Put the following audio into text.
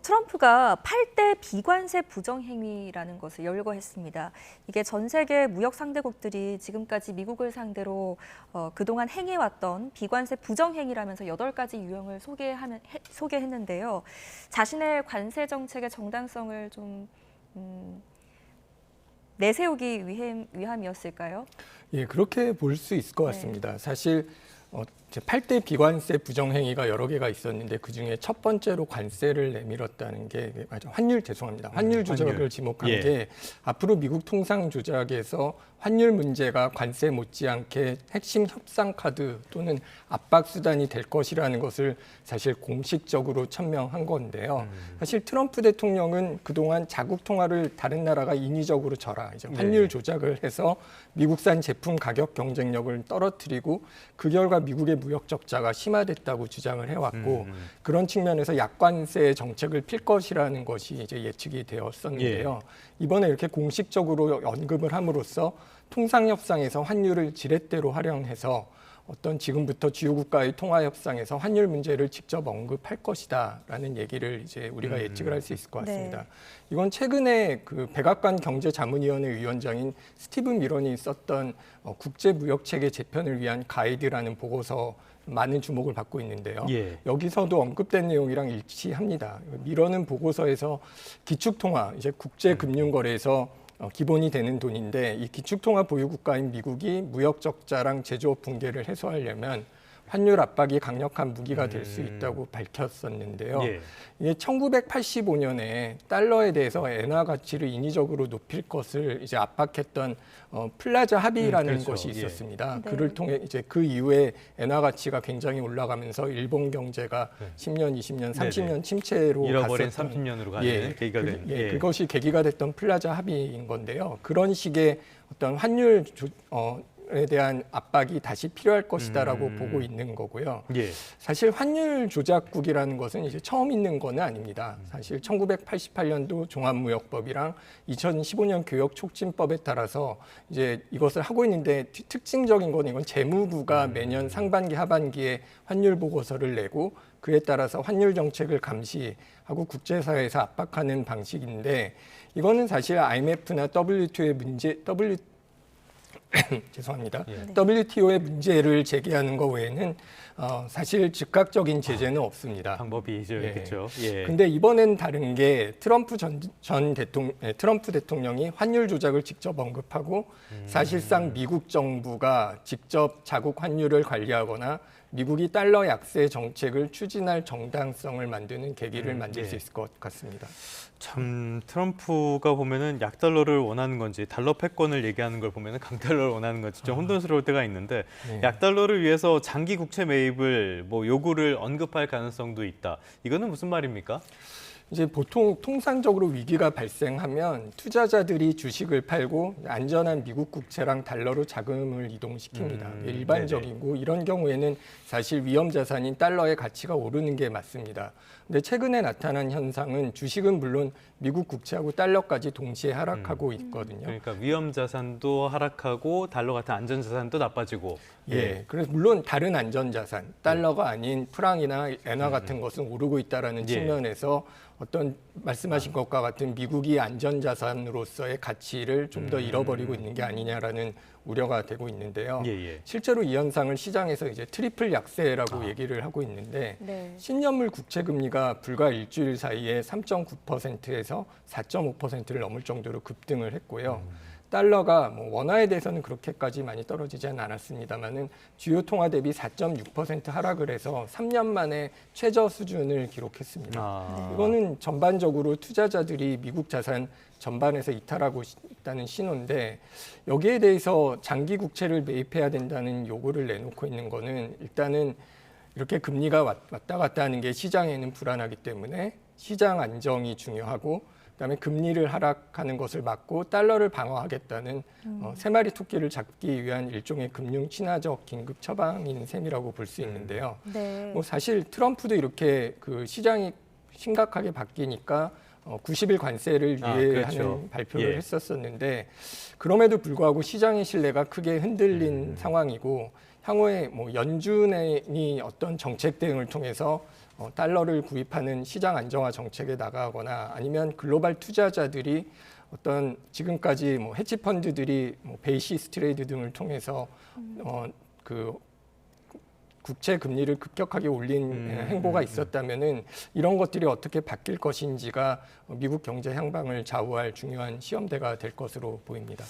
트럼프가 8대 비관세 부정행위라는 것을 열거했습니다. 이게 전 세계 무역 상대국들이 지금까지 미국을 상대로 그동안 행해왔던 비관세 부정행위라면서 8가지 유형을 소개했는데요. 자신의 관세 정책의 정당성을 좀 내세우기 위함이었을까요? 예, 그렇게 볼 수 있을 것 같습니다. 사실 8대 비관세 부정행위가 여러 개가 있었는데 그중에 첫 번째로 관세를 내밀었다는 게 환율 조작을 지목한 게 앞으로 미국 통상 조작에서 환율 문제가 관세 못지않게 핵심 협상 카드 또는 압박 수단이 될 것이라는 것을 사실 공식적으로 천명한 건데요. 사실 트럼프 대통령은 그동안 자국 통화를 다른 나라가 인위적으로 이제 환율 조작을 해서 미국산 제품 가격 경쟁력을 떨어뜨리고 그 결과 미국의 무역 적자가 심화됐다고 주장을 해왔고 그런 측면에서 약관세 정책을 필 것이라는 것이 이제 예측이 되었었는데요. 이번에 이렇게 공식적으로 언급을 함으로써 통상협상에서 환율을 지렛대로 활용해서 어떤 지금부터 주요 국가의 통화 협상에서 환율 문제를 직접 언급할 것이다라는 얘기를 이제 우리가 예측을 할 수 있을 것 같습니다. 네. 이건 최근에 그 백악관 경제자문위원회 위원장인 스티븐 미런이 썼던 국제무역체계 재편을 위한 가이드라는 보고서 많은 주목을 받고 있는데요. 여기서도 언급된 내용이랑 일치합니다. 미런은 보고서에서 기축통화, 이제 국제금융거래에서 기본이 되는 돈인데 이 기축통화 보유국가인 미국이 무역 적자랑 제조업 붕괴를 해소하려면 환율 압박이 강력한 무기가 될 수 있다고 밝혔었는데요. 이게 1985년에 달러에 대해서 엔화 가치를 인위적으로 높일 것을 이제 압박했던 플라자 합의라는 것이 있었습니다. 그를 통해 이제 그 이후에 엔화 가치가 굉장히 올라가면서 일본 경제가 10년, 20년, 30년 침체로 잃어버린 갔었던 30년으로 가는 계기가 된. 그것이 계기가 됐던 플라자 합의인 건데요. 그런 식의 어떤 환율 에 대한 압박이 다시 필요할 것이다라고 보고 있는 거고요. 사실 환율 조작국이라는 것은 이제 처음 있는 건 아닙니다. 사실 1988년도 종합무역법이랑 2015년 교역촉진법에 따라서 이제 이것을 하고 있는데 특징적인 건 이건 재무부가 매년 상반기 하반기에 환율 보고서를 내고 그에 따라서 환율 정책을 감시하고 국제사회에서 압박하는 방식인데 이거는 사실 IMF나 죄송합니다. WTO의 문제를 제기하는 것 외에는 사실 즉각적인 제재는 없습니다. 방법이 있겠죠. 근데 이번엔 다른 게 트럼프 대통령이 환율 조작을 직접 언급하고 사실상 미국 정부가 직접 자국 환율을 관리하거나 미국이 달러 약세 정책을 추진할 정당성을 만드는 계기를 만들 수 있을 것 같습니다. 참 트럼프가 보면은 약달러를 원하는 건지 달러 패권을 얘기하는 걸 보면은 강달러를 원하는 건지 좀 혼돈스러울 때가 있는데 약달러를 위해서 장기 국채 매입을 요구를 언급할 가능성도 있다. 이거는 무슨 말입니까? 이제 보통 통상적으로 위기가 발생하면 투자자들이 주식을 팔고 안전한 미국 국채랑 달러로 자금을 이동시킵니다. 일반적이고 이런 경우에는 사실 위험 자산인 달러의 가치가 오르는 게 맞습니다. 근데 최근에 나타난 현상은 주식은 물론 미국 국채하고 달러까지 동시에 하락하고 있거든요. 그러니까 위험 자산도 하락하고 달러 같은 안전 자산도 나빠지고. 그래서 물론 다른 안전 자산, 달러가 아닌 프랑이나 엔화 같은 것은 오르고 있다라는 측면에서 어떤 말씀하신 것과 같은 미국이 안전 자산으로서의 가치를 좀 더 잃어버리고 있는 게 아니냐라는 우려가 되고 있는데요. 실제로 이 현상을 시장에서 이제 트리플 약세라고 얘기를 하고 있는데 10년물 국채 금리가 불과 일주일 사이에 3.9%에서 4.5%를 넘을 정도로 급등을 했고요. 달러가 원화에 대해서는 그렇게까지 많이 떨어지지는 않았습니다만은 주요 통화 대비 4.6% 하락을 해서 3년 만에 최저 수준을 기록했습니다. 이거는 전반적으로 투자자들이 미국 자산 전반에서 이탈하고 있다는 신호인데 여기에 대해서 장기 국채를 매입해야 된다는 요구를 내놓고 있는 거는 일단은 이렇게 금리가 왔다 갔다 하는 게 시장에는 불안하기 때문에 시장 안정이 중요하고 그다음에 금리를 하락하는 것을 막고 달러를 방어하겠다는 세 마리 토끼를 잡기 위한 일종의 금융 친화적 긴급 처방인 셈이라고 볼 수 있는데요. 사실 트럼프도 이렇게 그 시장이 심각하게 바뀌니까 90일 관세를 유예하는 그렇죠. 발표를 예. 했었었는데 그럼에도 불구하고 시장의 신뢰가 크게 흔들린 상황이고 향후에 뭐 연준이 어떤 정책 대응을 통해서 달러를 구입하는 시장 안정화 정책에 나가거나 아니면 글로벌 투자자들이 어떤 지금까지 뭐 헤지 펀드들이 뭐 베이시스 트레이드 등을 통해서 그 국채 금리를 급격하게 올린 행보가 있었다면은 이런 것들이 어떻게 바뀔 것인지가 미국 경제 향방을 좌우할 중요한 시험대가 될 것으로 보입니다.